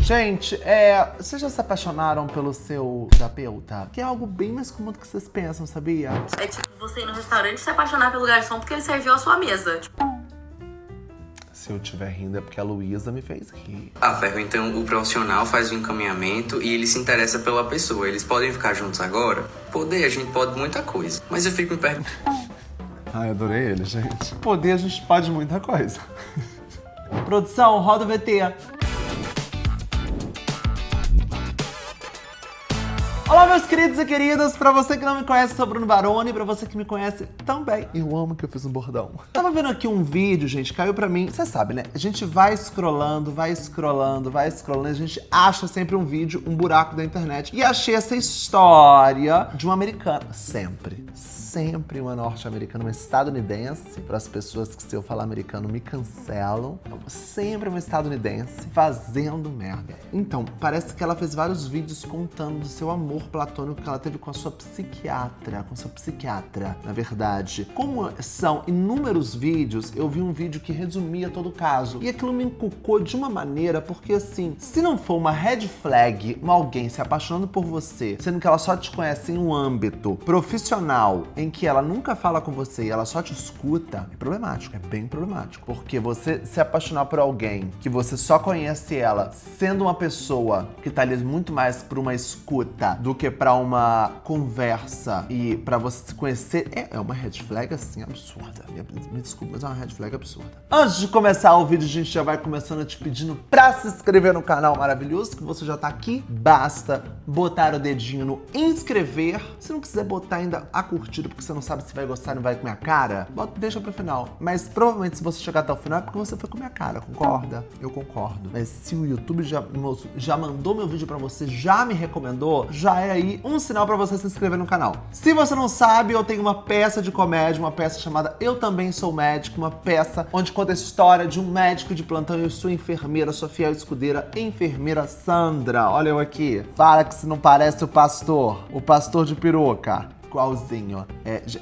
Gente, vocês já se apaixonaram pelo seu terapeuta? Que é algo bem mais comum do que vocês pensam, sabia? É tipo você ir no restaurante e se apaixonar pelo garçom porque ele serviu a sua mesa. Se eu estiver rindo é porque a Luísa me fez rir. Ferro, então o profissional faz o encaminhamento e ele se interessa pela pessoa. Eles podem ficar juntos agora? Poder, a gente pode muita coisa. Mas eu fico me perguntando... Ai, adorei ele, gente. Poder, a gente pode muita coisa. Produção, roda o VT. Olá, meus queridos e queridas, pra você que não me conhece, sou Bruno Baroni, pra você que me conhece também. Eu amo que eu fiz um bordão. Tava vendo aqui um vídeo, gente, caiu pra mim. Você sabe, né? A gente vai scrollando, a gente acha sempre um vídeo, um buraco da internet. E achei essa história de uma americana. Sempre uma norte-americana, uma estadunidense, para as pessoas que se eu falar americano me cancelam. Sempre uma estadunidense fazendo merda. Então, parece que ela fez vários vídeos contando do seu amor platônico que ela teve com a sua psiquiatra, na verdade. Como são inúmeros vídeos, eu vi um vídeo que resumia todo o caso. E aquilo me encucou de uma maneira, porque assim, se não for uma red flag, alguém se apaixonando por você, sendo que ela só te conhece em um âmbito profissional, em que ela nunca fala com você e ela só te escuta, é problemático, é bem problemático. Porque você se apaixonar por alguém que você só conhece ela, sendo uma pessoa que tá ali muito mais por uma escuta do que pra uma conversa e pra você se conhecer, é uma red flag assim absurda. Me desculpa, mas é uma red flag absurda. Antes de começar o vídeo, a gente já vai começando te pedindo pra se inscrever no canal maravilhoso, que você já tá aqui. Basta botar o dedinho no inscrever. Se não quiser botar ainda a curtida, porque você não sabe se vai gostar ou não vai comer a cara, deixa pro final. Mas provavelmente se você chegar até o final é porque você foi comer a cara, concorda? Eu concordo. Mas se o YouTube já mandou meu vídeo pra você, já me recomendou, já é aí um sinal pra você se inscrever no canal. Se você não sabe, eu tenho uma peça de comédia, uma peça chamada Eu Também Sou Médico, uma peça onde conta a história de um médico de plantão e eu sou enfermeira, sua fiel escudeira, enfermeira Sandra. Olha eu aqui. Fala que se não parece o pastor de peruca. Igualzinho.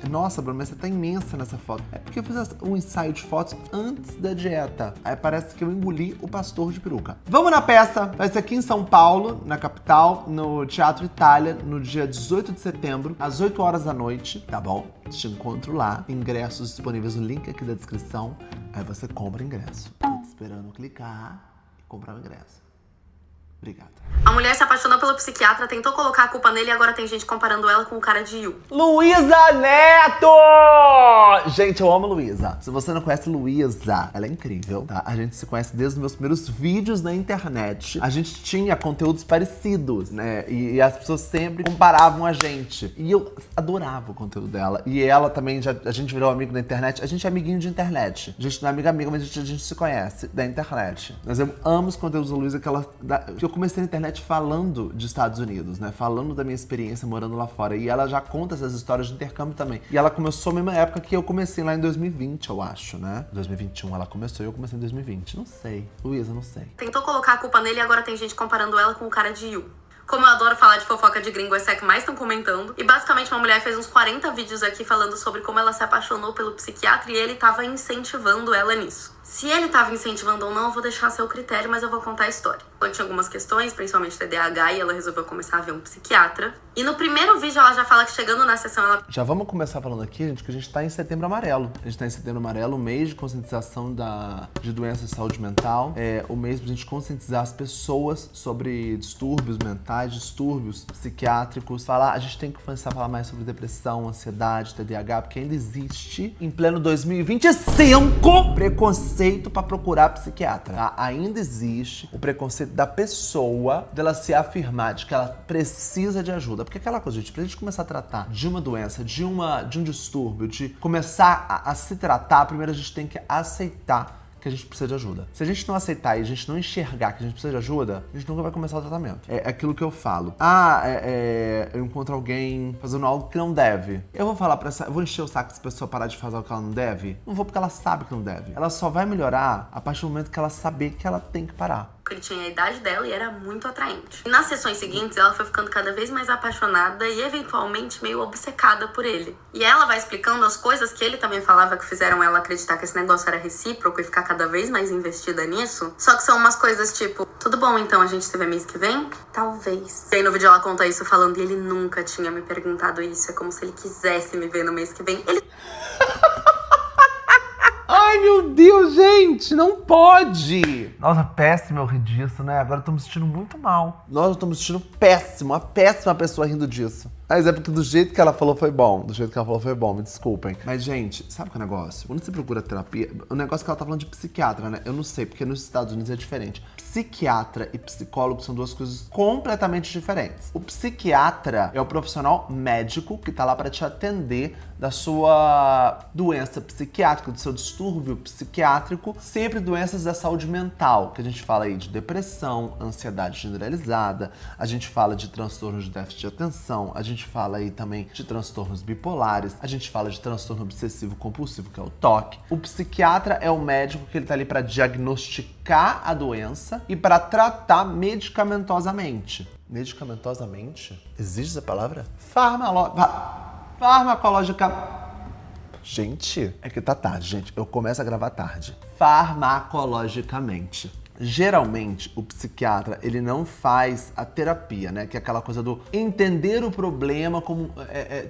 Nossa, Bruno, mas você tá imensa nessa foto. É porque eu fiz um ensaio de fotos antes da dieta. Aí parece que eu engoli o pastor de peruca. Vamos na peça. Vai ser aqui em São Paulo, na capital, no Teatro Itália, no dia 18 de setembro, às 8 horas da noite, tá bom? Te encontro lá. Ingressos disponíveis no link aqui da descrição. Aí você compra ingresso. Tô te esperando clicar e comprar o ingresso. Obrigada. A mulher se apaixonou pelo psiquiatra, tentou colocar a culpa nele e agora tem gente comparando ela com o cara de You. Luísa Neto! Gente, eu amo Luísa. Se você não conhece Luísa, ela é incrível, tá? A gente se conhece desde os meus primeiros vídeos na internet. A gente tinha conteúdos parecidos, né? E as pessoas sempre comparavam a gente. E eu adorava o conteúdo dela. E ela também, a gente virou amigo na internet. A gente é amiguinho de internet. A gente não é amiga, mas a gente se conhece da internet. Mas eu amo os conteúdos da Luísa que eu comecei na internet falando de Estados Unidos, né? Falando da minha experiência morando lá fora. E ela já conta essas histórias de intercâmbio também. E ela começou na mesma época que eu comecei lá em 2020, eu acho, né? 2021 ela começou e eu comecei em 2020. Não sei. Luísa, não sei. Tentou colocar a culpa nele e agora tem gente comparando ela com o cara de You. Como eu adoro falar de fofoca de gringo, essa é a que mais estão comentando. E basicamente uma mulher fez uns 40 vídeos aqui falando sobre como ela se apaixonou pelo psiquiatra e ele tava incentivando ela nisso. Se ele tava incentivando ou não, eu vou deixar a seu critério, mas eu vou contar a história. Ela tinha algumas questões, principalmente TDAH, e ela resolveu começar a ver um psiquiatra. E no primeiro vídeo ela já fala que chegando na sessão ela... Já vamos começar falando aqui, gente, que a gente tá em Setembro Amarelo. A gente tá em Setembro Amarelo, o mês de conscientização de doenças de saúde mental. É o mês pra gente conscientizar as pessoas sobre distúrbios mentais, distúrbios psiquiátricos. A gente tem que começar a falar mais sobre depressão, ansiedade, TDAH, porque ainda existe, em pleno 2025, preconceito para procurar psiquiatra, tá? Ainda existe o preconceito da pessoa dela se afirmar de que ela precisa de ajuda. Porque aquela coisa, gente, pra gente começar a tratar de uma doença, de um distúrbio, de começar a se tratar, primeiro a gente tem que aceitar que a gente precisa de ajuda. Se a gente não aceitar e a gente não enxergar que a gente precisa de ajuda, a gente nunca vai começar o tratamento. É aquilo que eu falo. Eu encontro alguém fazendo algo que não deve. Eu vou encher o saco se a pessoa parar de fazer o que ela não deve? Não vou, porque ela sabe que não deve. Ela só vai melhorar a partir do momento que ela saber que ela tem que parar. Ele tinha a idade dela e era muito atraente. E nas sessões seguintes, ela foi ficando cada vez mais apaixonada e eventualmente meio obcecada por ele. E ela vai explicando as coisas que ele também falava que fizeram ela acreditar que esse negócio era recíproco e ficar cada vez mais investida nisso. Só que são umas coisas tipo, tudo bom, então a gente se vê mês que vem? Talvez. E aí no vídeo ela conta isso falando, e ele nunca tinha me perguntado isso. É como se ele quisesse me ver no mês que vem. Ele... Ai, meu Deus, gente, não pode! Nossa, péssimo eu rir disso, né? Agora eu tô me sentindo muito mal. Nossa, eu tô me sentindo péssimo, uma péssima pessoa rindo disso. Mas é porque do jeito que ela falou foi bom. Do jeito que ela falou foi bom, me desculpem. Mas, gente, sabe qual é o negócio? Quando você procura terapia, o negócio que ela tá falando de psiquiatra, né? Eu não sei, porque nos Estados Unidos é diferente. Psiquiatra e psicólogo são duas coisas completamente diferentes. O psiquiatra é o profissional médico que tá lá pra te atender da sua doença psiquiátrica, do seu distúrbio psiquiátrico, sempre doenças da saúde mental, que a gente fala aí de depressão, ansiedade generalizada, a gente fala de transtornos de déficit de atenção, a gente fala aí também de transtornos bipolares, a gente fala de transtorno obsessivo compulsivo, que é o TOC. O psiquiatra é o médico que ele tá ali para diagnosticar a doença e para tratar medicamentosamente. Medicamentosamente? Existe essa palavra? Farmacológica. Gente, é que tá tarde, gente. Eu começo a gravar tarde. Farmacologicamente. Geralmente, o psiquiatra, ele não faz a terapia, né? Que é aquela coisa do entender o problema, como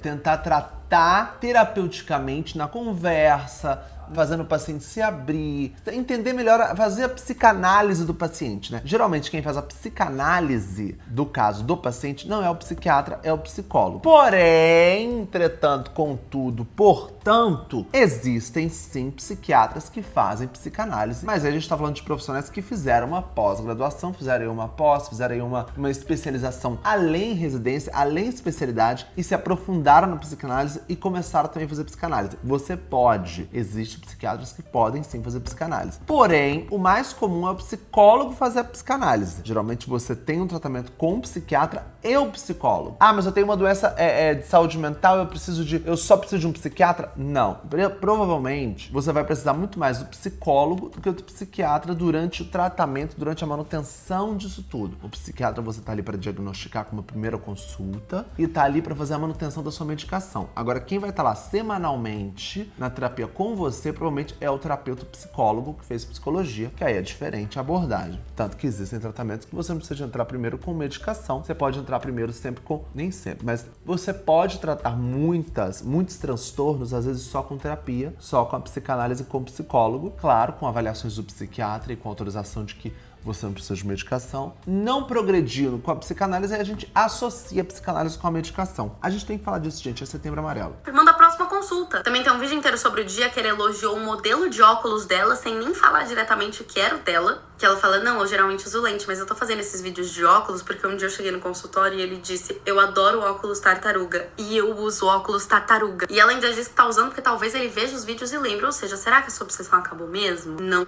tentar tratar terapeuticamente na conversa, fazendo o paciente se abrir, entender melhor, fazer a psicanálise do paciente, né? Geralmente, quem faz a psicanálise do caso do paciente não é o psiquiatra, é o psicólogo. Porém, entretanto, contudo, portanto, existem sim psiquiatras que fazem psicanálise, mas aí a gente tá falando de profissionais que fizeram uma pós-graduação, fizeram uma pós, fizeram uma especialização além residência, além especialidade e se aprofundaram na psicanálise e começaram também a fazer psicanálise. Você pode, existe psiquiatras que podem sim fazer psicanálise. Porém, o mais comum é o psicólogo fazer a psicanálise. Geralmente você tem um tratamento com o psiquiatra e o psicólogo. Ah, mas eu tenho uma doença de saúde mental, eu só preciso de um psiquiatra? Não. Provavelmente você vai precisar muito mais do psicólogo do que do psiquiatra durante o tratamento, durante a manutenção disso tudo. O psiquiatra você tá ali para diagnosticar como primeira consulta e tá ali para fazer a manutenção da sua medicação. Agora, quem vai estar lá semanalmente na terapia com você provavelmente é o terapeuta psicólogo que fez psicologia, que aí é diferente a abordagem. Tanto que existem tratamentos que você não precisa entrar primeiro com medicação, você pode entrar primeiro sempre com, nem sempre, mas você pode tratar muitos transtornos, às vezes só com terapia, só com a psicanálise com o psicólogo, claro, com avaliações do psiquiatra e com autorização de que você não precisa de medicação. Não progredindo com a psicanálise, aí a gente associa a psicanálise com a medicação. A gente tem que falar disso, gente, é Setembro Amarelo. Manda a próxima consulta. Também tem um vídeo inteiro sobre o dia que ele elogiou o modelo de óculos dela, sem nem falar diretamente que era o dela. Que ela fala, não, eu geralmente uso lente, mas eu tô fazendo esses vídeos de óculos porque um dia eu cheguei no consultório e ele disse, eu adoro óculos tartaruga. E eu uso óculos tartaruga. E ela ainda disse que tá usando porque talvez ele veja os vídeos e lembre. Ou seja, será que a sua obsessão acabou mesmo? Não.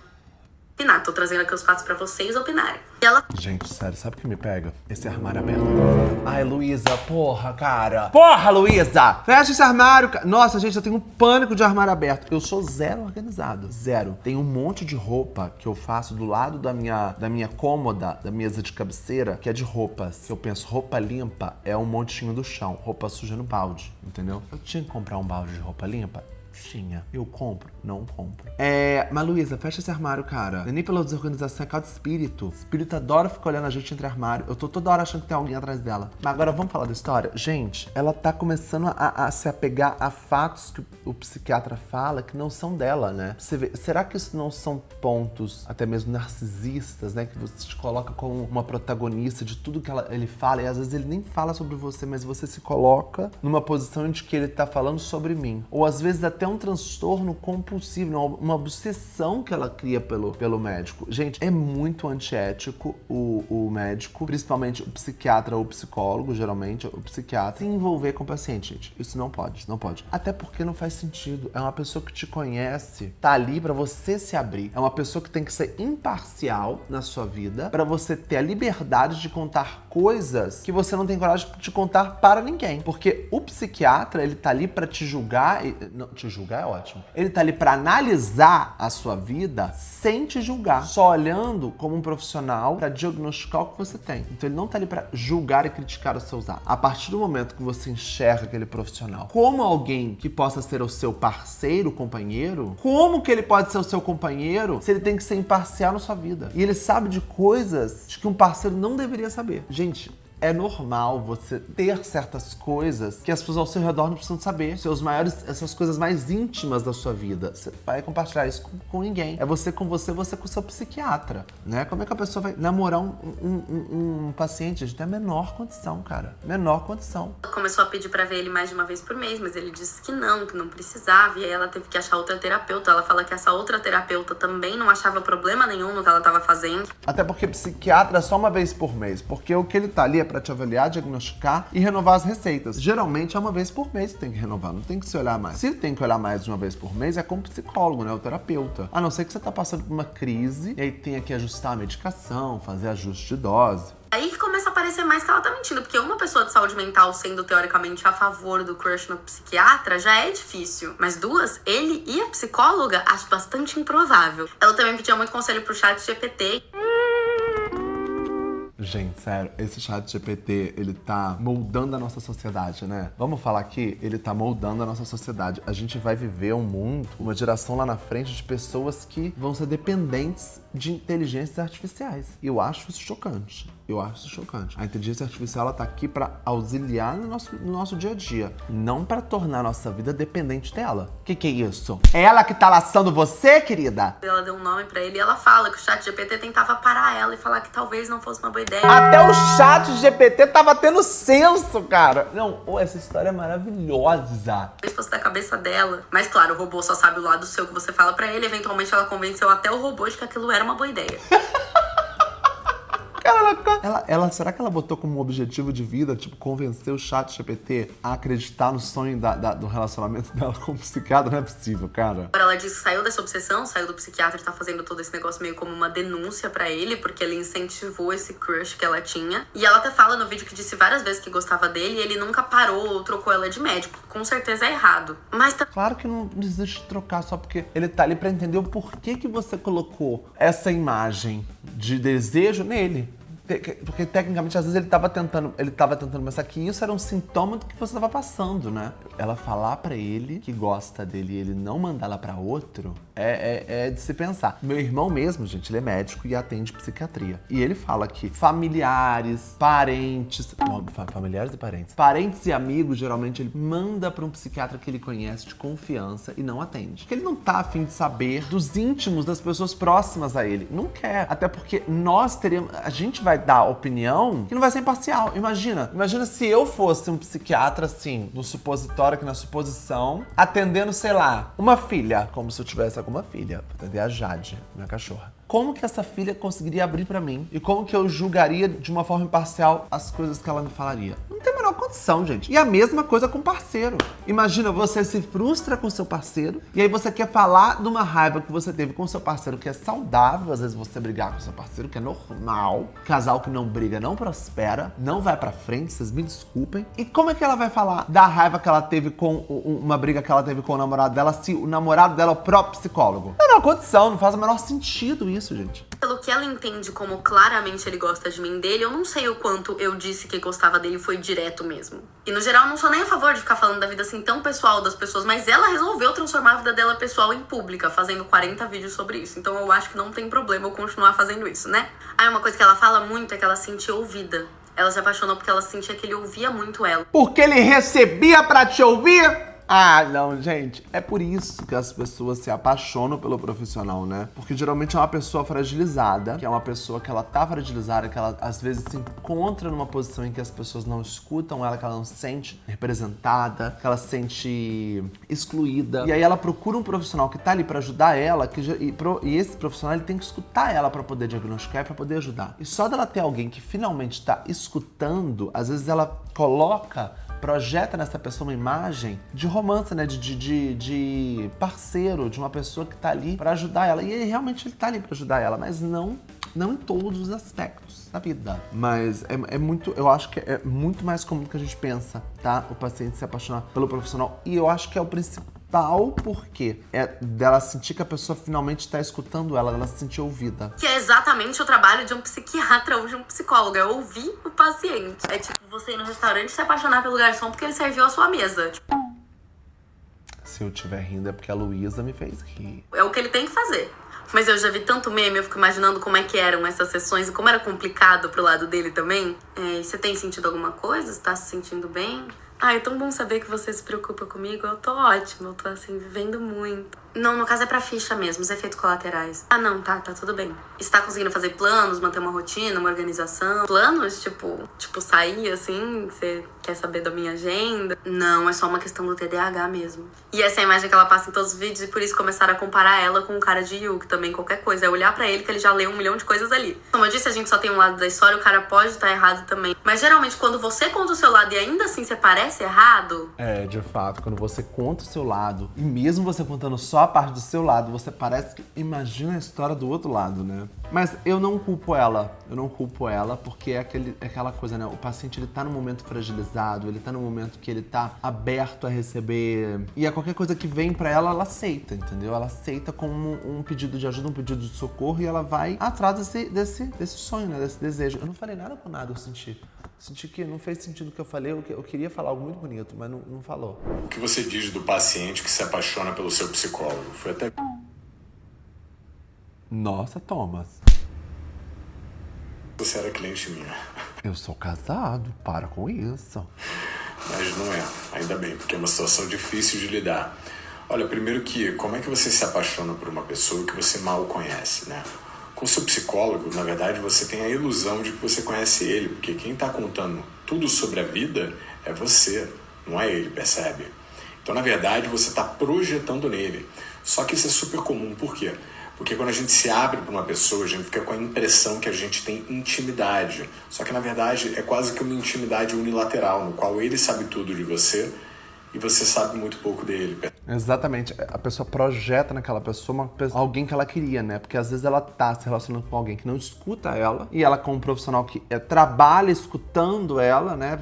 Opinar, tô trazendo aqui os fatos pra vocês opinarem. E ela... Gente, sério, sabe o que me pega? Esse armário aberto. Ai, Luísa, porra, cara. Porra, Luísa! Fecha esse armário, cara. Nossa, gente, eu tenho um pânico de armário aberto. Eu sou zero organizado, zero. Tem um monte de roupa que eu faço do lado da minha cômoda, da mesa de cabeceira, que é de roupas. Eu penso, roupa limpa é um montinho do chão, roupa suja no balde, entendeu? Eu tinha que comprar um balde de roupa limpa? Tinha. Eu compro? Não compro. Mas Luísa, fecha esse armário, cara. Não é nem pela desorganização, é causa de espírito. O espírito adora ficar olhando a gente entre armário. Eu tô toda hora achando que tem alguém atrás dela. Mas agora vamos falar da história? Gente, ela tá começando a se apegar a fatos que o psiquiatra fala que não são dela, né? Você vê, será que isso não são pontos até mesmo narcisistas, né? Que você te coloca como uma protagonista de tudo que ele fala. E às vezes ele nem fala sobre você, mas você se coloca numa posição de que ele tá falando sobre mim. Ou às vezes até um transtorno compulsivo, uma obsessão que ela cria pelo médico. Gente, é muito antiético o médico, principalmente o psiquiatra ou o psicólogo, geralmente o psiquiatra, se envolver com o paciente, gente. Isso não pode, não pode. Até porque não faz sentido. É uma pessoa que te conhece, tá ali pra você se abrir. É uma pessoa que tem que ser imparcial na sua vida, pra você ter a liberdade de contar coisas que você não tem coragem de contar para ninguém. Porque o psiquiatra, ele tá ali pra te julgar, não, te te julgar é ótimo. Ele tá ali pra analisar a sua vida sem te julgar, só olhando como um profissional pra diagnosticar o que você tem. Então ele não tá ali pra julgar e criticar os seus atos. A partir do momento que você enxerga aquele profissional como alguém que possa ser o seu parceiro, companheiro, como que ele pode ser o seu companheiro se ele tem que ser imparcial na sua vida? E ele sabe de coisas de que um parceiro não deveria saber. Gente, é normal você ter certas coisas que as pessoas ao seu redor não precisam saber. Essas coisas mais íntimas da sua vida. Você vai compartilhar isso com ninguém. É você com você com o seu psiquiatra, né? Como é que a pessoa vai namorar um paciente? A gente tem a menor condição, cara. Menor condição. Ela começou a pedir pra ver ele mais de uma vez por mês, mas ele disse que não precisava. E aí ela teve que achar outra terapeuta. Ela fala que essa outra terapeuta também não achava problema nenhum no que ela tava fazendo. Até porque psiquiatra é só uma vez por mês. Porque o que ele tá ali é pra te avaliar, diagnosticar e renovar as receitas. Geralmente é uma vez por mês que tem que renovar, não tem que se olhar mais. Se tem que olhar mais de uma vez por mês, é como psicólogo, né? O terapeuta. A não ser que você tá passando por uma crise e aí tenha que ajustar a medicação, fazer ajuste de dose. Aí que começa a parecer mais que ela tá mentindo, porque uma pessoa de saúde mental sendo teoricamente a favor do crush no psiquiatra já é difícil. Mas duas, ele e a psicóloga, acho bastante improvável. Ela também pedia muito conselho pro ChatGPT. Gente, sério, esse chat GPT, ele tá moldando a nossa sociedade, né? Vamos falar aqui, ele tá moldando a nossa sociedade. A gente vai viver um mundo, uma geração lá na frente de pessoas que vão ser dependentes de inteligências artificiais. E eu acho isso chocante. A inteligência artificial, ela tá aqui pra auxiliar no nosso dia a dia, não pra tornar a nossa vida dependente dela. Que é isso? É ela que tá laçando você, querida? Ela deu um nome pra ele e ela fala que o ChatGPT tentava parar ela e falar que talvez não fosse uma boa ideia. Até o ChatGPT tava tendo senso, cara. Não, essa história é maravilhosa. Talvez fosse da cabeça dela. Mas claro, o robô só sabe o lado seu que você fala pra ele. Eventualmente ela convenceu até o robô de que aquilo era uma boa ideia. Será que ela botou como objetivo de vida, tipo, convencer o ChatGPT a acreditar no sonho do relacionamento dela com o psiquiatra? Não é possível, cara. Agora ela disse que saiu dessa obsessão, saiu do psiquiatra e tá fazendo todo esse negócio meio como uma denúncia pra ele, porque ele incentivou esse crush que ela tinha. E ela até fala no vídeo que disse várias vezes que gostava dele e ele nunca parou ou trocou ela de médico. Com certeza é errado. Mas claro que não existe trocar só porque ele tá ali pra entender o porquê que você colocou essa imagem de desejo nele. Porque tecnicamente, às vezes, ele tava tentando pensar que isso era um sintoma do que você tava passando, né? Ela falar pra ele que gosta dele e ele não mandar ela pra outro é de se pensar. Meu irmão mesmo, gente, ele é médico e atende psiquiatria. E ele fala que familiares, parentes e amigos, geralmente, ele manda pra um psiquiatra que ele conhece de confiança e não atende. Porque ele não tá a fim de saber dos íntimos das pessoas próximas a ele. Não quer. Até porque a gente vai dar opinião que não vai ser imparcial. Imagina se eu fosse um psiquiatra, assim, no supositório, aqui na suposição, atendendo, sei lá, uma filha, como se eu tivesse alguma filha, pra atender a Jade, minha cachorra. Como que essa filha conseguiria abrir pra mim? E como que eu julgaria de uma forma imparcial as coisas que ela me falaria? Não tem a menor condição, gente. E a mesma coisa com parceiro. Imagina, você se frustra com seu parceiro e aí você quer falar de uma raiva que você teve com seu parceiro, que é saudável, às vezes você brigar com seu parceiro, que é normal. Casal que não briga não prospera, não vai pra frente, vocês me desculpem. E como é que ela vai falar da raiva que ela teve com uma briga que ela teve com o namorado dela, se o namorado dela é o próprio psicólogo? Não, não, condição, não faz o menor sentido isso, gente. Pelo que ela entende como claramente ele gosta de mim dele, eu não sei o quanto eu disse que gostava dele foi direto mesmo. E no geral, eu não sou nem a favor de ficar falando da vida assim tão pessoal das pessoas, mas ela resolveu transformar a vida dela pessoal em pública, fazendo 40 vídeos sobre isso. Então eu acho que não tem problema eu continuar fazendo isso, né? Aí uma coisa que ela fala muito é que ela se sentia ouvida. Ela se apaixonou porque ela sentia que ele ouvia muito ela. Porque ele recebia pra te ouvir? Ah, não, gente. É por isso que as pessoas se apaixonam pelo profissional, né? Porque geralmente é uma pessoa fragilizada, que é uma pessoa que ela tá fragilizada, que ela às vezes se encontra numa posição em que as pessoas não escutam ela, que ela não se sente representada, que ela se sente excluída. E aí ela procura um profissional que tá ali pra ajudar ela, e esse profissional ele tem que escutar ela pra poder diagnosticar e pra poder ajudar. E só dela ter alguém que finalmente tá escutando, às vezes ela projeta nessa pessoa uma imagem de romance, né? De parceiro, de uma pessoa que tá ali pra ajudar ela. E ele realmente tá ali pra ajudar ela, mas não em todos os aspectos da vida. Mas eu acho que é muito mais comum do que a gente pensa, tá? O paciente se apaixonar pelo profissional. E eu acho que é o principal total, porque é dela sentir que a pessoa finalmente tá escutando ela, dela se sentir ouvida. Que é exatamente o trabalho de um psiquiatra ou de um psicólogo, é ouvir o paciente. É tipo você ir no restaurante e se apaixonar pelo garçom porque ele serviu a sua mesa. Tipo, Se eu estiver rindo é porque a Luísa me fez rir. é o que ele tem que fazer. Mas eu já vi tanto meme, eu fico imaginando como é que eram essas sessões e como era complicado pro lado dele também. Você tem sentido alguma coisa? Você tá se sentindo bem? Ah, é tão bom saber que você se preocupa comigo. Eu tô ótima, eu tô assim, vivendo muito. Não, no caso é pra ficha mesmo, os efeitos colaterais. Ah, não, tá tudo bem. Você tá conseguindo fazer planos, manter uma rotina, uma organização? Planos, tipo sair assim, você quer saber da minha agenda? Não, é só uma questão do TDAH mesmo. E essa é a imagem que ela passa em todos os vídeos e por isso começaram a comparar ela com o cara de You, que também qualquer coisa. É olhar pra ele que ele já leu 1 milhão de coisas ali. Como eu disse, a gente só tem um lado da história, o cara pode estar errado também. Mas geralmente quando você conta o seu lado e ainda assim você parece errado... É, de fato, quando você conta o seu lado, e mesmo você contando só a parte do seu lado, você parece que imagina a história do outro lado, né? Mas eu não culpo ela, porque é aquela coisa, né? O paciente, ele tá num momento fragilizado, ele tá num momento que ele tá aberto a receber, e a qualquer coisa que vem pra ela, ela aceita, entendeu? Ela aceita como um pedido de ajuda, um pedido de socorro, e ela vai atrás desse sonho, né? Desse desejo. Eu não falei nada com nada, eu senti. Senti que não fez sentido o que eu falei, eu queria falar algo muito bonito, mas não falou. O que você diz do paciente que se apaixona pelo seu psicólogo? Foi até... Nossa, Thomas. Você era cliente minha. Eu sou casado, para com isso. Mas não é, ainda bem, porque é uma situação difícil de lidar. Olha, primeiro que, como é que você se apaixona por uma pessoa que você mal conhece, né? Com o seu psicólogo, na verdade, você tem a ilusão de que você conhece ele, porque quem está contando tudo sobre a vida é você, não é ele, percebe? Então, na verdade, você está projetando nele. Só que isso é super comum, por quê? Porque quando a gente se abre para uma pessoa, a gente fica com a impressão que a gente tem intimidade. Só que, na verdade, é quase que uma intimidade unilateral, no qual ele sabe tudo de você e você sabe muito pouco dele. Exatamente. A pessoa projeta naquela pessoa alguém que ela queria, né? Porque às vezes ela tá se relacionando com alguém que não escuta ela, e ela, como profissional que trabalha escutando ela, né?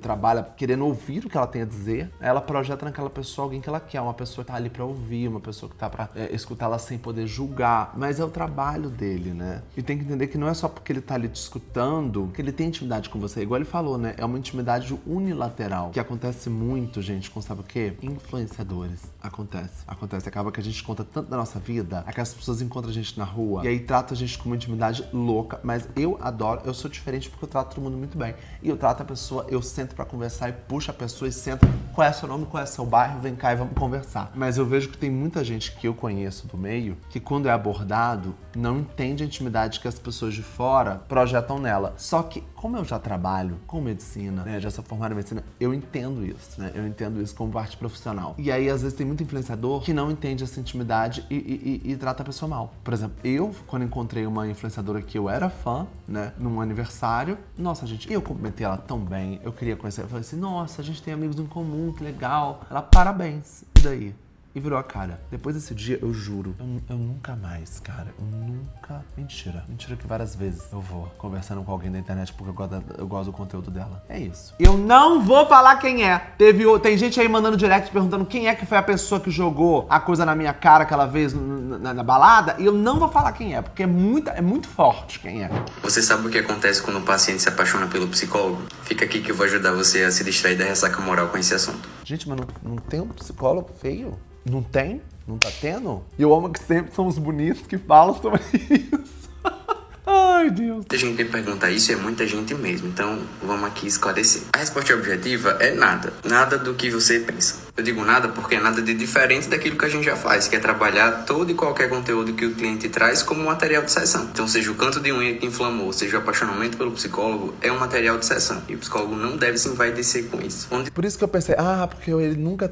Trabalha querendo ouvir o que ela tem a dizer, ela projeta naquela pessoa alguém que ela quer, uma pessoa que tá ali pra ouvir, uma pessoa que tá pra escutar ela sem poder julgar. Mas é o trabalho dele, né? E tem que entender que não é só porque ele tá ali te escutando que ele tem intimidade com você. Igual ele falou, né? É uma intimidade unilateral, que acontece muito, gente, com sabe o quê? Influenciadores. Acontece. Acaba que a gente conta tanto da nossa vida, aquelas pessoas encontram a gente na rua e aí tratam a gente com uma intimidade louca, mas eu adoro, eu sou diferente porque eu trato todo mundo muito bem. E eu trato a pessoa, eu sento pra conversar e puxo a pessoa e sento, qual é seu nome, qual é seu bairro, vem cá e vamos conversar. Mas eu vejo que tem muita gente que eu conheço do meio que quando é abordado, não entende a intimidade que as pessoas de fora projetam nela. Só que, como eu já trabalho com medicina, né, já sou formado em medicina, eu entendo isso, né? Eu entendo isso como parte profissional. E aí, às vezes, tem muito influenciador que não entende essa intimidade e trata a pessoa mal. Por exemplo, eu, quando encontrei uma influenciadora que eu era fã, né, num aniversário, nossa, gente, eu cumprimentei ela tão bem, eu queria conhecer, eu falei assim, nossa, a gente tem amigos em comum, que legal. Ela, parabéns. E daí? E virou a cara. Depois desse dia, eu juro, eu nunca mais, cara, Mentira que várias vezes eu vou conversando com alguém da internet porque eu gosto do conteúdo dela. É isso. Eu não vou falar quem é. Tem gente aí mandando direct perguntando quem é que foi a pessoa que jogou a coisa na minha cara aquela vez na balada, e eu não vou falar quem é, porque é muito forte quem é. Você sabe o que acontece quando o paciente se apaixona pelo psicólogo? Fica aqui que eu vou ajudar você a se distrair da ressaca moral com esse assunto. Gente, mas não tem um psicólogo feio? Não tem? Não tá tendo? E eu amo que sempre são os bonitos que falam sobre isso. Ai, Deus. Muita gente me pergunta isso e é muita gente mesmo, então vamos aqui esclarecer. A resposta objetiva é nada. Nada do que você pensa. Eu digo nada porque é nada de diferente daquilo que a gente já faz, que é trabalhar todo e qualquer conteúdo que o cliente traz como material de sessão. Então, seja o canto de unha que inflamou, seja o apaixonamento pelo psicólogo, é um material de sessão. E o psicólogo não deve se envaidecer com isso. Por isso que eu pensei, porque ele nunca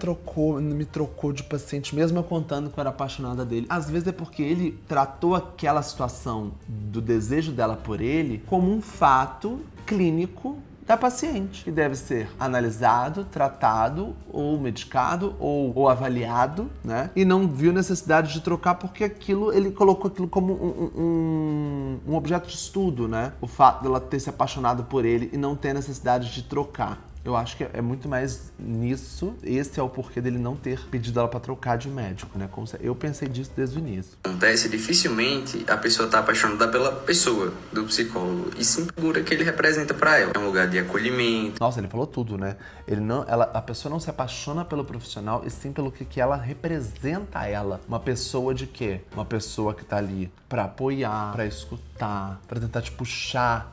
me trocou de paciente, mesmo eu contando que eu era apaixonada dele. Às vezes é porque ele tratou aquela situação do desejo dela por ele como um fato clínico da paciente, que deve ser analisado, tratado, ou medicado, ou avaliado, né? E não viu necessidade de trocar porque ele colocou aquilo como um objeto de estudo, né? O fato dela ter se apaixonado por ele e não ter necessidade de trocar. Eu acho que é muito mais nisso. Esse é o porquê dele não ter pedido ela pra trocar de médico, né? Eu pensei disso desde o início. Acontece, dificilmente a pessoa tá apaixonada pela pessoa do psicólogo e sim a figura que ele representa pra ela. É um lugar de acolhimento. Nossa, ele falou tudo, né? A pessoa não se apaixona pelo profissional e sim pelo que ela representa a ela. Uma pessoa de quê? Uma pessoa que tá ali pra apoiar, pra escutar, pra tentar te puxar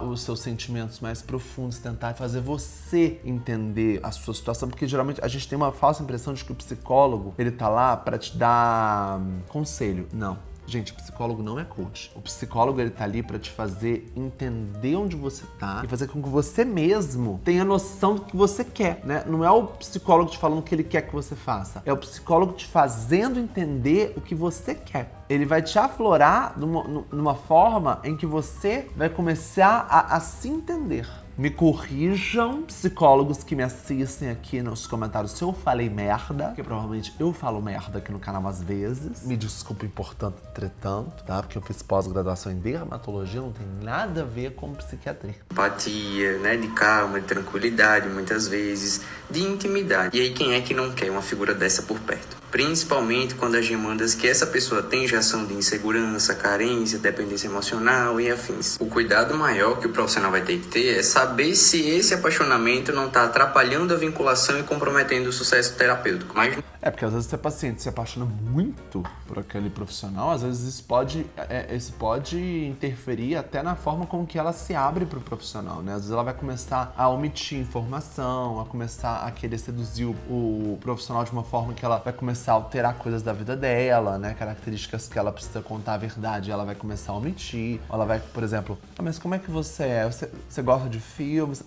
os seus sentimentos mais profundos, tentar fazer você entender a sua situação, porque geralmente a gente tem uma falsa impressão de que o psicólogo, ele tá lá pra te dar conselho. Não. Gente, o psicólogo não é coach. O psicólogo, ele tá ali pra te fazer entender onde você tá e fazer com que você mesmo tenha noção do que você quer, né? Não é o psicólogo te falando o que ele quer que você faça. É o psicólogo te fazendo entender o que você quer. Ele vai te aflorar numa forma em que você vai começar a se entender. Me corrijam, psicólogos que me assistem aqui nos comentários se eu falei merda, porque provavelmente eu falo merda aqui no canal às vezes. Me desculpem, portanto, entretanto, tá? Porque eu fiz pós-graduação em dermatologia, não tem nada a ver com psiquiatria. Empatia, né? De calma, de tranquilidade, muitas vezes, de intimidade. E aí, quem é que não quer uma figura dessa por perto? Principalmente quando as demandas que essa pessoa tem já são de insegurança, carência, dependência emocional e afins. O cuidado maior que o profissional vai ter que ter é saber se esse apaixonamento não está atrapalhando a vinculação e comprometendo o sucesso terapêutico. Mas É, porque às vezes o paciente se apaixona muito por aquele profissional, às vezes isso pode interferir até na forma como que ela se abre pro profissional, né? Às vezes ela vai começar a omitir informação, a começar a querer seduzir o profissional de uma forma que ela vai começar a alterar coisas da vida dela, né? Características que ela precisa contar a verdade, ela vai começar a omitir. Ou ela vai, por exemplo, mas como é que você é? Você gosta de filmes?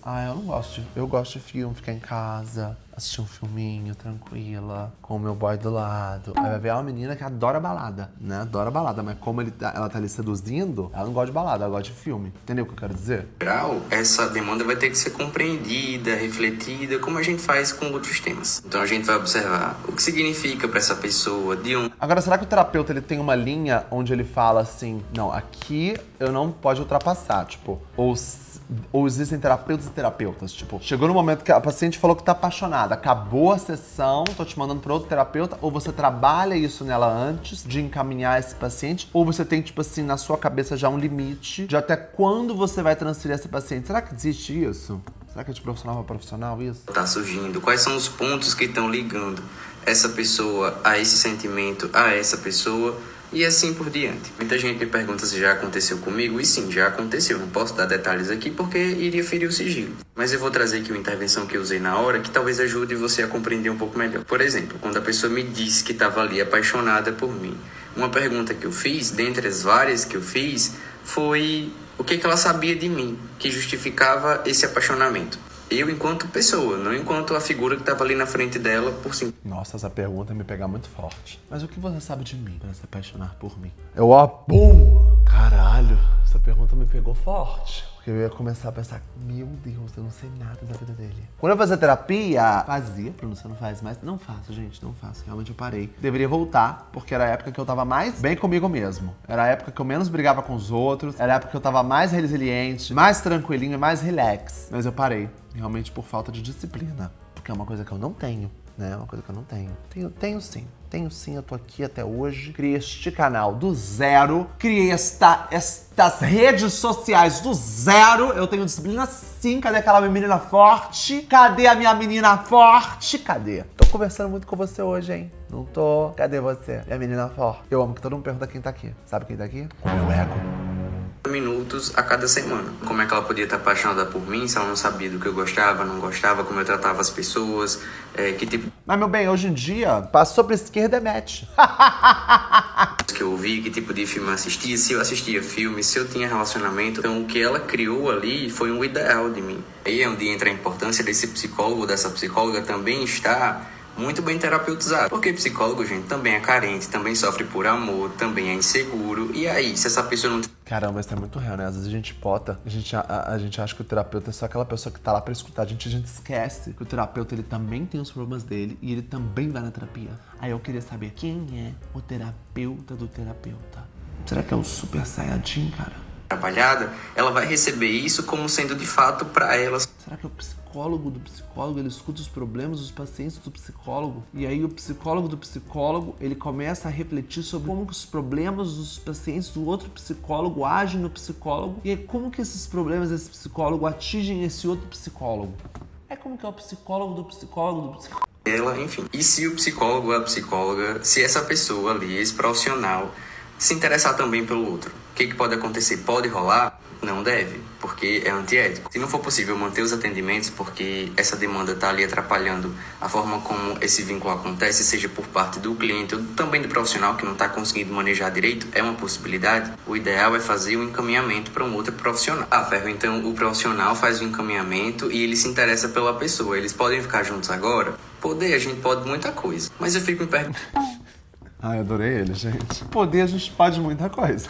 Eu gosto de filme, ficar em casa, assistir um filminho tranquila, com o meu boy do lado. Aí vai ver uma menina que adora balada, né? Adora balada, mas como ela tá ali seduzindo, ela não gosta de balada, ela gosta de filme. Entendeu o que eu quero dizer? em geral, essa demanda vai ter que ser compreendida, refletida, como a gente faz com outros temas. Então a gente vai observar o que significa para essa pessoa, de um... Agora, será que o terapeuta ele tem uma linha onde ele fala assim, não, aqui eu não pode ultrapassar, tipo, ou existem terapeutas e terapeutas, tipo, chegou no momento que a paciente falou que tá apaixonada, acabou a sessão, tô te mandando para outro terapeuta, ou você trabalha isso nela antes de encaminhar esse paciente, ou você tem, tipo assim, na sua cabeça já um limite de até quando você vai transferir esse paciente. Será que existe isso? Será que é de profissional para profissional isso? Tá surgindo, quais são os pontos que estão ligando essa pessoa a esse sentimento, a essa pessoa, e assim por diante. Muita gente me pergunta se já aconteceu comigo, e sim, já aconteceu. Não posso dar detalhes aqui porque iria ferir o sigilo. Mas eu vou trazer aqui uma intervenção que eu usei na hora que talvez ajude você a compreender um pouco melhor. Por exemplo, quando a pessoa me disse que estava ali apaixonada por mim, uma pergunta que eu fiz, dentre as várias que eu fiz, foi o que ela sabia de mim, que justificava esse apaixonamento. Eu enquanto pessoa, não enquanto a figura que estava ali na frente dela por sim. Nossa, essa pergunta me pega muito forte. Mas o que você sabe de mim para se apaixonar por mim? Bum! Caralho, essa pergunta me pegou forte. Porque eu ia começar a pensar, meu Deus, eu não sei nada da vida dele. Quando eu fazia terapia, fazia, você não faz mais. Não faço, gente, não faço. Realmente eu parei. Deveria voltar, porque era a época que eu tava mais bem comigo mesmo. Era a época que eu menos brigava com os outros. Era a época que eu tava mais resiliente, mais tranquilinho e mais relax. Mas eu parei, realmente por falta de disciplina. Porque é uma coisa que eu não tenho, né? É uma coisa que eu não tenho. Tenho sim, eu tô aqui até hoje. Criei este canal do zero. Criei estas redes sociais do zero. Eu tenho disciplina sim. Cadê aquela minha menina forte? Cadê a minha menina forte? Cadê? Tô conversando muito com você hoje, hein? Não tô. Cadê você? Minha menina forte. Eu amo que todo mundo pergunta quem tá aqui. Sabe quem tá aqui? O meu ego. Minutos a cada semana. Como é que ela podia estar apaixonada por mim se ela não sabia do que eu gostava, não gostava, como eu tratava as pessoas, que tipo... Mas, meu bem, hoje em dia, passou pra esquerda é match. que eu ouvi, que tipo de filme eu assistia, se eu assistia filme, se eu tinha relacionamento. Então, o que ela criou ali foi um ideal de mim. Aí é onde entra a importância desse psicólogo, dessa psicóloga também estar muito bem terapeutizado. Porque psicólogo, gente, também é carente, também sofre por amor, também é inseguro. E aí, se essa pessoa não... Caramba, isso é muito real, né? Às vezes a gente pota, a gente acha que o terapeuta é só aquela pessoa que tá lá pra escutar. A gente esquece que o terapeuta, ele também tem os problemas dele e ele também vai na terapia. Aí eu queria saber, quem é o terapeuta do terapeuta? Será que é o Super Saiyajin, cara? trabalhada, ela vai receber isso como sendo de fato para ela. Será que é o psicólogo psicólogo do psicólogo, ele escuta os problemas dos pacientes do psicólogo. E aí o psicólogo do psicólogo, ele começa a refletir sobre como que os problemas dos pacientes do outro psicólogo agem no psicólogo. E aí como que esses problemas desse psicólogo atingem esse outro psicólogo. É como que é o psicólogo do psicólogo do psicólogo. Ela, enfim. E se o psicólogo ou a psicóloga, se essa pessoa ali, esse profissional, se interessar também pelo outro, o que pode acontecer? Pode rolar? Não deve, porque é antiético. Se não for possível manter os atendimentos, porque essa demanda está ali atrapalhando a forma como esse vínculo acontece, seja por parte do cliente ou também do profissional que não está conseguindo manejar direito, é uma possibilidade. O ideal é fazer um encaminhamento para um outro profissional. Ferro, então o profissional faz o encaminhamento e ele se interessa pela pessoa. Eles podem ficar juntos agora? Poder, a gente pode muita coisa. Mas eu fico me perguntando... Ai, adorei ele, gente. Poder, a gente pode muita coisa.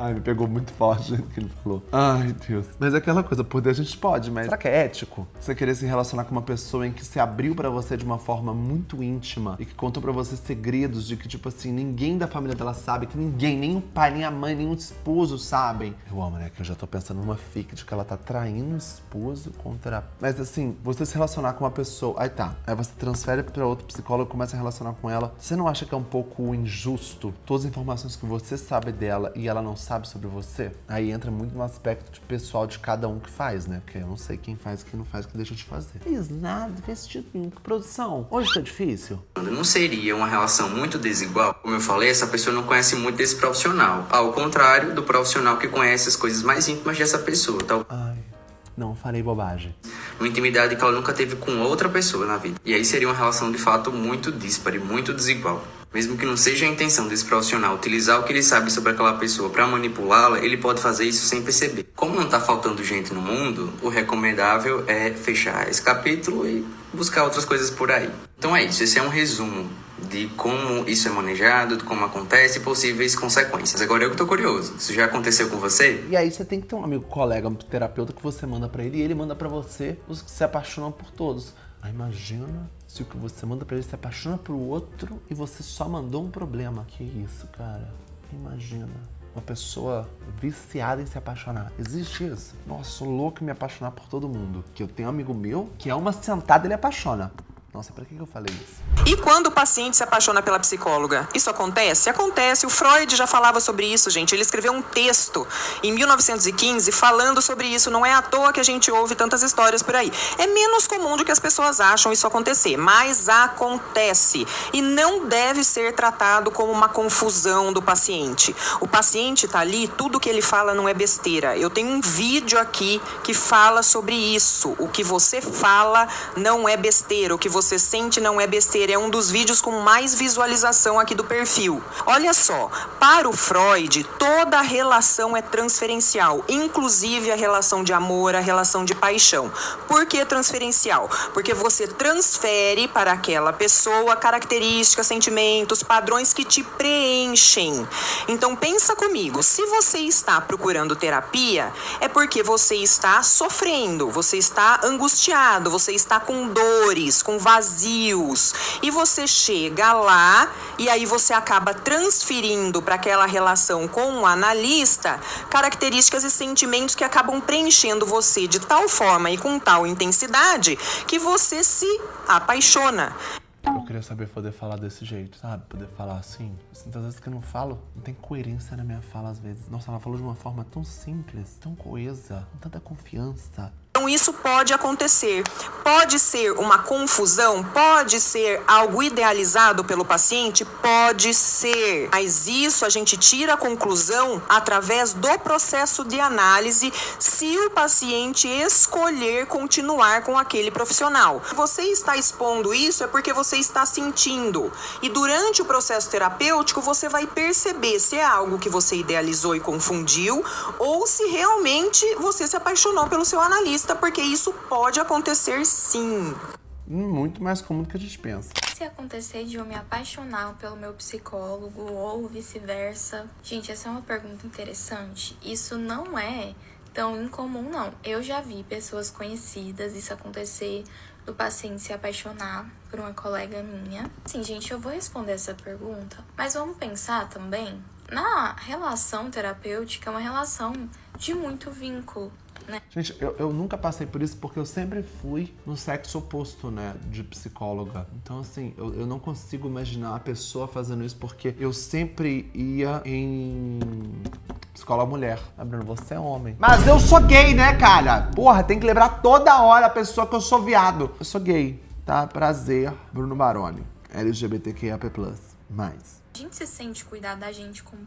Ai, me pegou muito forte o jeito que ele falou. Ai, Deus. Mas é aquela coisa, poder a gente pode, mas será que é ético você querer se relacionar com uma pessoa em que se abriu pra você de uma forma muito íntima e que contou pra você segredos de que, tipo assim, ninguém da família dela sabe, que ninguém, nem o pai, nem a mãe, nem o esposo sabem? Eu amo, né? Que eu já tô pensando numa fic de que ela tá traindo o esposo contra... Mas assim, você se relacionar com uma pessoa... Aí tá, aí você transfere pra outro psicólogo e começa a relacionar com ela. Você não acha que é um pouco injusto todas as informações que você sabe dela e ela não sabe sobre você? Aí entra muito no aspecto pessoal de cada um que faz, né? Porque eu não sei quem faz, quem não faz, quem deixa de fazer. Fiz nada, fez sentido nenhum. Que produção. Hoje tá difícil? Não seria uma relação muito desigual? Como eu falei, essa pessoa não conhece muito desse profissional. Ao contrário do profissional que conhece as coisas mais íntimas dessa pessoa, tal. Ai, não falei bobagem. Uma intimidade que ela nunca teve com outra pessoa na vida. E aí seria uma relação de fato muito díspare, muito desigual. Mesmo que não seja a intenção desse profissional utilizar o que ele sabe sobre aquela pessoa para manipulá-la, ele pode fazer isso sem perceber. Como não tá faltando gente no mundo, o recomendável é fechar esse capítulo e buscar outras coisas por aí. Então é isso, esse é um resumo de como isso é manejado, de como acontece e possíveis consequências. Agora eu que tô curioso, isso já aconteceu com você? E aí você tem que ter um amigo colega, um terapeuta que você manda pra ele e ele manda pra você os que se apaixonam por todos. Aí imagina se o que você manda pra ele se apaixona pro outro e você só mandou um problema. Que isso, cara? Imagina. Uma pessoa viciada em se apaixonar. Existe isso? Nossa, sou louco em me apaixonar por todo mundo. Que eu tenho um amigo meu que é uma sentada ele apaixona. Nossa, pra que eu falei isso? E quando o paciente se apaixona pela psicóloga? Isso acontece? Acontece. O Freud já falava sobre isso, gente. Ele escreveu um texto em 1915 falando sobre isso. Não é à toa que a gente ouve tantas histórias por aí. É menos comum do que as pessoas acham isso acontecer, mas acontece. E não deve ser tratado como uma confusão do paciente. O paciente tá ali, tudo que ele fala não é besteira. Eu tenho um vídeo aqui que fala sobre isso. O que você fala não é besteira. O que você sente não é besteira. É um dos vídeos com mais visualização aqui do perfil. Olha só, para o Freud, toda relação é transferencial, inclusive a relação de amor, a relação de paixão. Por que transferencial? Porque você transfere para aquela pessoa características, sentimentos, padrões que te preenchem. Então pensa comigo, se você está procurando terapia, é porque você está sofrendo, você está angustiado, você está com dores, com vazios, e você chega lá e aí você acaba transferindo para aquela relação com o analista características e sentimentos que acabam preenchendo você de tal forma e com tal intensidade que você se apaixona. Eu queria saber poder falar desse jeito, sabe? Poder falar assim. Tantas vezes que eu não falo, não tem coerência na minha fala às vezes. Nossa, ela falou de uma forma tão simples, tão coesa, com tanta confiança. Então isso pode acontecer. Pode ser uma confusão, pode ser algo idealizado pelo paciente, pode ser. Mas isso a gente tira a conclusão através do processo de análise se o paciente escolher continuar com aquele profissional. Se você está expondo isso é porque você está sentindo. E durante o processo terapêutico você vai perceber se é algo que você idealizou e confundiu ou se realmente você se apaixonou pelo seu analista, porque isso pode acontecer sim. Muito mais comum do que a gente pensa. Se acontecer de eu me apaixonar pelo meu psicólogo ou vice-versa, gente, essa é uma pergunta interessante. Isso não é tão incomum, não. Eu já vi pessoas conhecidas isso acontecer, do paciente se apaixonar por uma colega minha. Sim, gente, eu vou responder essa pergunta, mas vamos pensar também na relação terapêutica, é uma relação de muito vínculo. né? Gente, eu nunca passei por isso porque eu sempre fui no sexo oposto, né, de psicóloga. Então, assim, eu não consigo imaginar a pessoa fazendo isso porque eu sempre ia em psicóloga mulher. Ah, Bruno, você é homem. Mas eu sou gay, né, cara? Porra, tem que lembrar toda hora a pessoa que eu sou viado. Eu sou gay, tá? Prazer, Bruno Baroni. LGBTQIAP+. Mais. A gente se sente cuidar da gente como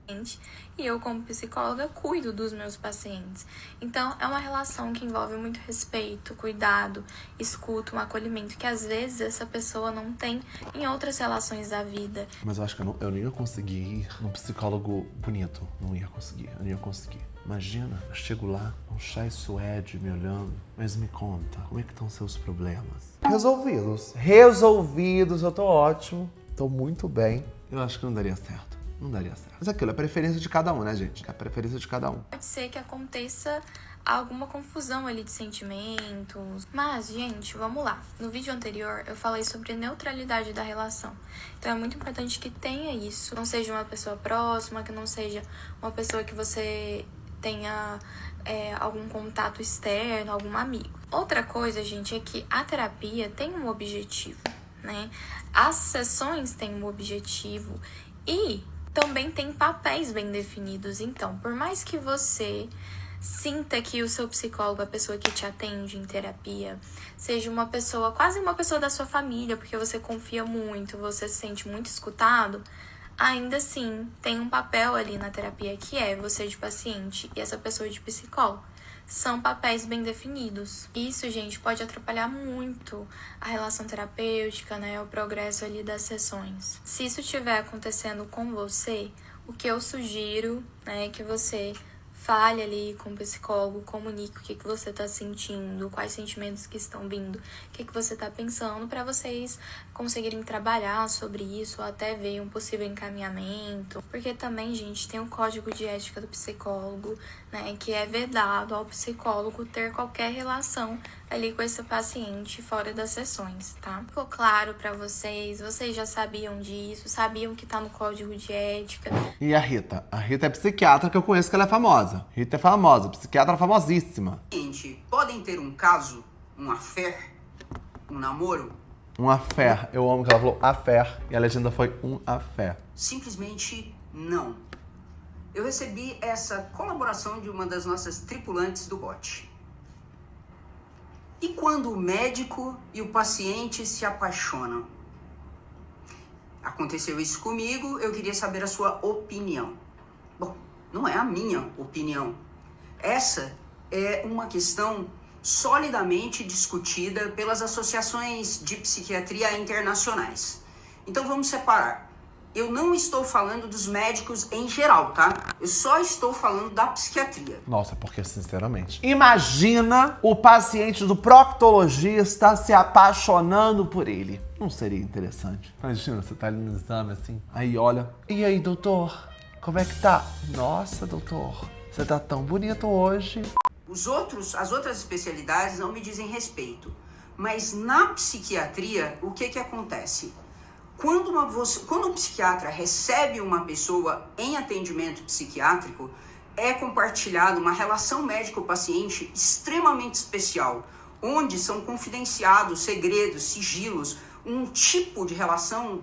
paciente e eu, como psicóloga, cuido dos meus pacientes. Então, é uma relação que envolve muito respeito, cuidado, escuta, um acolhimento que às vezes essa pessoa não tem em outras relações da vida. Mas eu acho que eu não ia conseguir ir num psicólogo bonito. Não ia conseguir, eu não ia conseguir. Imagina, eu chego lá, um chai suede me olhando, mas me conta, como é que estão seus problemas? Resolvidos. Resolvidos, eu tô ótimo, tô muito bem. Eu acho que não daria certo, não daria certo. Mas aquilo, é a preferência de cada um, né, gente? É a preferência de cada um. Pode ser que aconteça alguma confusão ali de sentimentos. Mas, gente, vamos lá. No vídeo anterior, eu falei sobre a neutralidade da relação. Então, é muito importante que tenha isso. Não seja uma pessoa próxima, que não seja uma pessoa que você tenha algum contato externo, algum amigo. Outra coisa, gente, é que a terapia tem um objetivo, né? As sessões têm um objetivo e também tem papéis bem definidos. Então, por mais que você sinta que o seu psicólogo, a pessoa que te atende em terapia, seja uma pessoa, quase uma pessoa da sua família, porque você confia muito, você se sente muito escutado, ainda assim, tem um papel ali na terapia que é você de paciente e essa pessoa de psicólogo. São papéis bem definidos. Isso, gente, pode atrapalhar muito a relação terapêutica, né? O progresso ali das sessões. Se isso estiver acontecendo com você, o que eu sugiro, né, é que você fale ali com o psicólogo, comunique o que você está sentindo, quais sentimentos que estão vindo, o que você está pensando, para vocês conseguirem trabalhar sobre isso ou até ver um possível encaminhamento. Porque também, gente, tem o código de ética do psicólogo, né, que é vedado ao psicólogo ter qualquer relação ali com esse paciente fora das sessões, tá? Ficou claro para vocês? Vocês já sabiam disso? Sabiam que tá no código de ética? E a Rita? A Rita é psiquiatra que eu conheço, que ela é famosa. Rita é famosa, psiquiatra famosíssima. Gente, podem ter um caso, um affair, um namoro? Um affair. Eu amo que ela falou affair e a legenda foi um affair. Simplesmente não. Eu recebi essa colaboração de uma das nossas tripulantes do bote. E quando o médico e o paciente se apaixonam? Aconteceu isso comigo, eu queria saber a sua opinião. Bom, não é a minha opinião. Essa é uma questão solidamente discutida pelas associações de psiquiatria internacionais. Então vamos separar. Eu não estou falando dos médicos em geral, tá? Eu só estou falando da psiquiatria. Nossa, porque sinceramente, imagina o paciente do proctologista se apaixonando por ele. Não seria interessante? Imagina, você tá ali no exame assim, aí olha, e aí, doutor? Como é que tá? Nossa, doutor, você tá tão bonito hoje. As outras especialidades não me dizem respeito. Mas na psiquiatria, o que acontece? Quando um psiquiatra recebe uma pessoa em atendimento psiquiátrico, é compartilhada uma relação médico-paciente extremamente especial, onde são confidenciados segredos, sigilos, um tipo de relação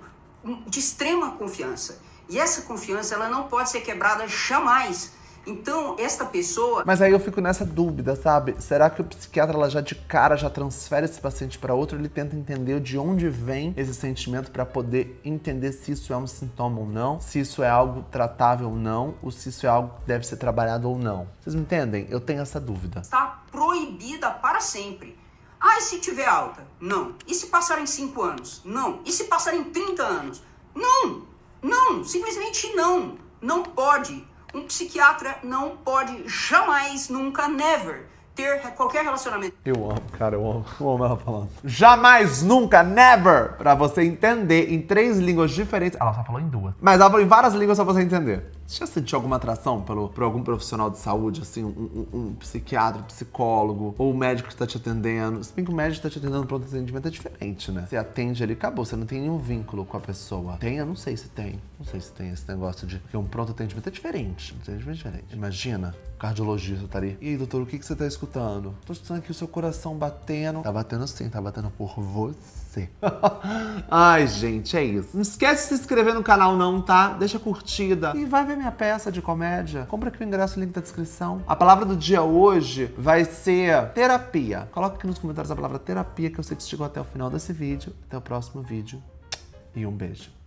de extrema confiança. E essa confiança ela não pode ser quebrada jamais. Então, esta pessoa... Mas aí eu fico nessa dúvida, sabe? Será que o psiquiatra ela já de cara já transfere esse paciente para outro? Ele tenta entender de onde vem esse sentimento para poder entender se isso é um sintoma ou não, se isso é algo tratável ou não, ou se isso é algo que deve ser trabalhado ou não. Vocês me entendem? Eu tenho essa dúvida. Está proibida para sempre. Ah, e se tiver alta? Não. E se passar em 5 anos? Não. E se passar em 30 anos? Não. Não. Simplesmente não. Não pode. Um psiquiatra não pode jamais, nunca, never, ter qualquer relacionamento. Eu amo, cara, eu amo ela falando. Jamais, nunca, never, pra você entender em 3 línguas diferentes. Ela só falou em 2. Mas ela falou em várias línguas pra você entender. Você já sentiu alguma atração por algum profissional de saúde, assim, um psiquiatra, um psicólogo, ou o médico que tá te atendendo? Se bem que o médico que tá te atendendo pronto atendimento é diferente, né? Você atende ali, acabou, você não tem nenhum vínculo com a pessoa. Tem? Eu não sei se tem. Não sei se tem esse negócio de... Porque um pronto atendimento é diferente. Imagina, o cardiologista tá ali. E aí, doutor, o que você tá escutando? Tô escutando aqui o seu coração batendo. Tá batendo sim, tá batendo por você. Ai, gente, é isso. Não esquece de se inscrever no canal não, tá? Deixa a curtida. E vai ver minha peça de comédia. Compra aqui o ingresso, link da descrição. A palavra do dia hoje vai ser terapia. Coloca aqui nos comentários a palavra terapia, que eu sei que chegou até o final desse vídeo. Até o próximo vídeo. E um beijo.